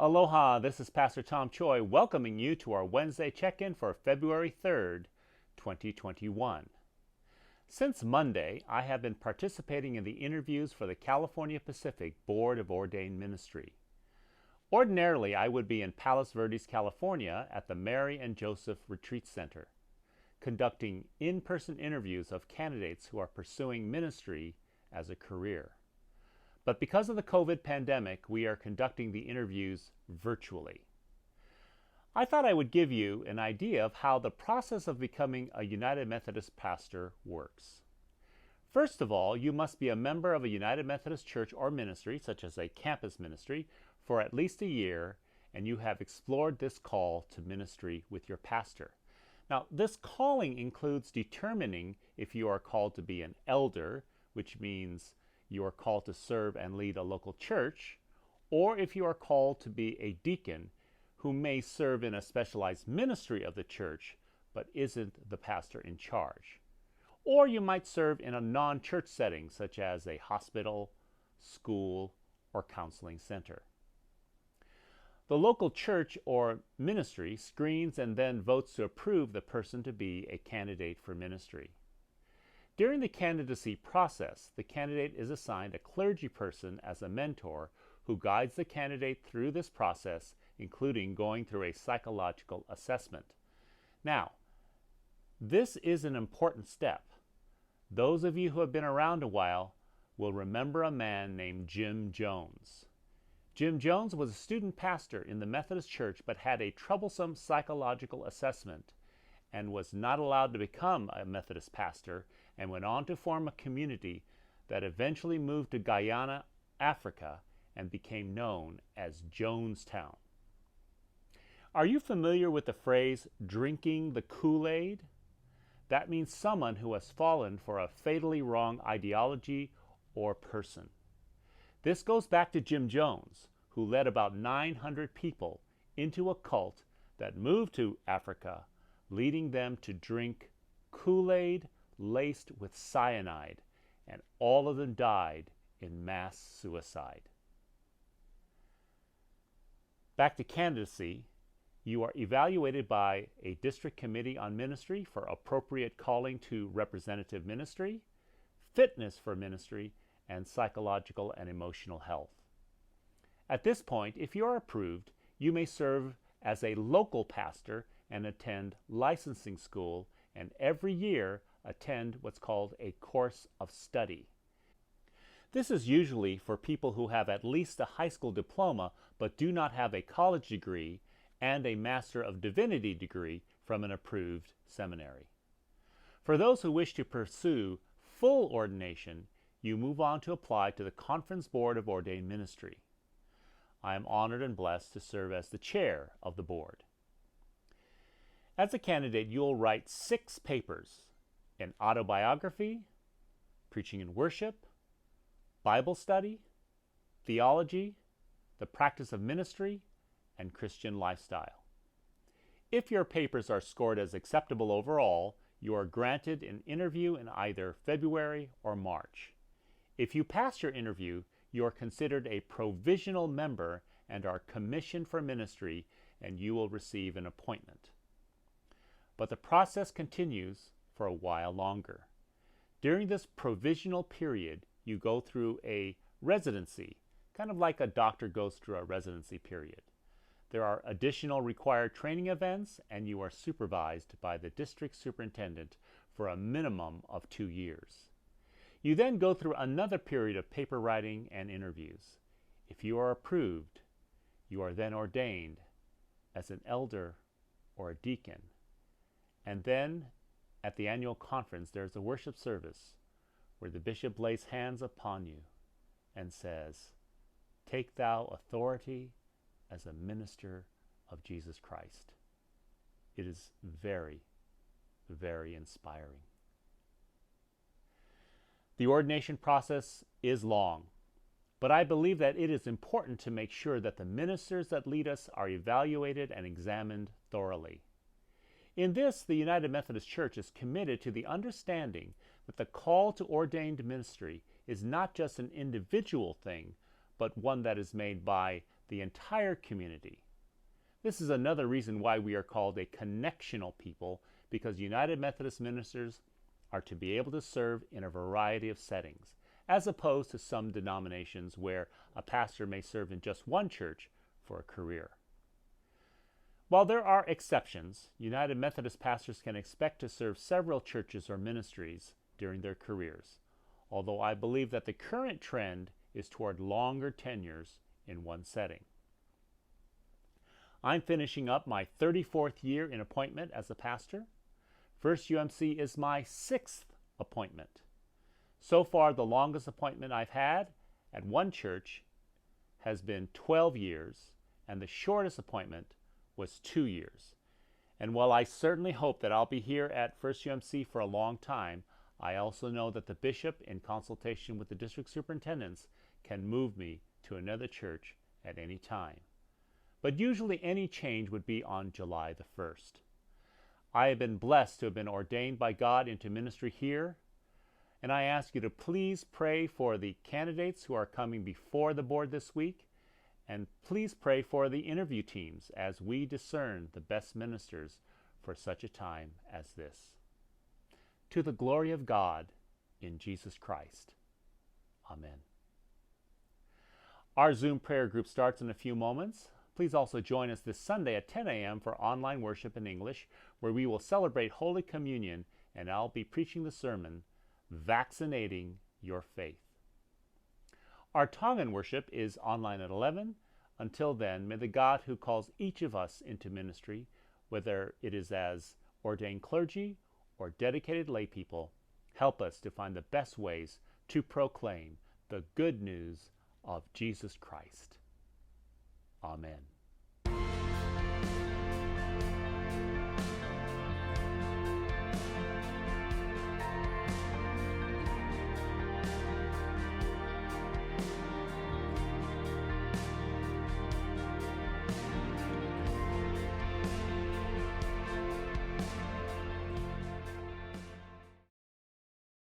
Aloha, this is Pastor Tom Choi welcoming you to our Wednesday check-in for February 3rd, 2021. Since Monday, I have been participating in the interviews for the California Pacific Board of Ordained Ministry. Ordinarily, I would be in Palos Verdes, California at the Mary and Joseph Retreat Center, conducting in-person interviews of candidates who are pursuing ministry as a career. But because of the COVID pandemic, we are conducting the interviews virtually. I thought I would give you an idea of how the process of becoming a United Methodist pastor works. First of all, you must be a member of a United Methodist church or ministry, such as a campus ministry, for at least a year, and you have explored this call to ministry with your pastor. Now, this calling includes determining if you are called to be an elder, which means you are called to serve and lead a local church, or if you are called to be a deacon who may serve in a specialized ministry of the church but isn't the pastor in charge. Or you might serve in a non-church setting such as a hospital, school, or counseling center. The local church or ministry screens and then votes to approve the person to be a candidate for ministry. During the candidacy process, the candidate is assigned a clergy person as a mentor who guides the candidate through this process, including going through a psychological assessment. Now, this is an important step. Those of you who have been around a while will remember a man named Jim Jones. Jim Jones was a student pastor in the Methodist Church but had a troublesome psychological assessment and was not allowed to become a Methodist pastor, and went on to form a community that eventually moved to Guyana, Africa, and became known as Jonestown. Are you familiar with the phrase, drinking the Kool-Aid? That means someone who has fallen for a fatally wrong ideology or person. This goes back to Jim Jones, who led about 900 people into a cult that moved to Africa, leading them to drink Kool-Aid laced with cyanide, and all of them died in mass suicide. Back to candidacy, you are evaluated by a district committee on ministry for appropriate calling to representative ministry, fitness for ministry, and psychological and emotional health. At this point, if you are approved, you may serve as a local pastor and attend licensing school, and every year attend what's called a course of study. This is usually for people who have at least a high school diploma but do not have a college degree and a Master of Divinity degree from an approved seminary. For those who wish to pursue full ordination, you move on to apply to the Conference Board of Ordained Ministry. I am honored and blessed to serve as the chair of the board. As a candidate, you'll write 6 papers: an autobiography, preaching and worship, Bible study, theology, the practice of ministry, and Christian lifestyle. If your papers are scored as acceptable overall, you are granted an interview in either February or March. If you pass your interview, you are considered a provisional member and are commissioned for ministry, and you will receive an appointment. But the process continues for a while longer. During this provisional period, you go through a residency, kind of like a doctor goes through a residency period. There are additional required training events, and you are supervised by the district superintendent for a minimum of 2 years. You then go through another period of paper writing and interviews. If you are approved, you are then ordained as an elder or a deacon. And then at the annual conference, there's a worship service where the bishop lays hands upon you and says, "Take thou authority as a minister of Jesus Christ." It is very, very inspiring. The ordination process is long, but I believe that it is important to make sure that the ministers that lead us are evaluated and examined thoroughly. In this, the United Methodist Church is committed to the understanding that the call to ordained ministry is not just an individual thing, but one that is made by the entire community. This is another reason why we are called a connectional people, because United Methodist ministers are to be able to serve in a variety of settings, as opposed to some denominations where a pastor may serve in just one church for a career. While there are exceptions, United Methodist pastors can expect to serve several churches or ministries during their careers, although I believe that the current trend is toward longer tenures in one setting. I'm finishing up my 34th year in appointment as a pastor. First UMC is my 6th appointment. So far, the longest appointment I've had at one church has been 12 years, and the shortest appointment was 2 years. And while I certainly hope that I'll be here at First UMC for a long time, I also know that the bishop, in consultation with the district superintendents, can move me to another church at any time. But usually any change would be on July the 1st. I have been blessed to have been ordained by God into ministry here, and I ask you to please pray for the candidates who are coming before the board this week, and please pray for the interview teams as we discern the best ministers for such a time as this. To the glory of God in Jesus Christ. Amen. Our Zoom prayer group starts in a few moments. Please also join us this Sunday at 10 a.m. for online worship in English, where we will celebrate Holy Communion, and I'll be preaching the sermon, Vaccinating Your Faith. Our Tongan worship is online at 11. Until then, may the God who calls each of us into ministry, whether it is as ordained clergy or dedicated lay people, help us to find the best ways to proclaim the good news of Jesus Christ. Amen.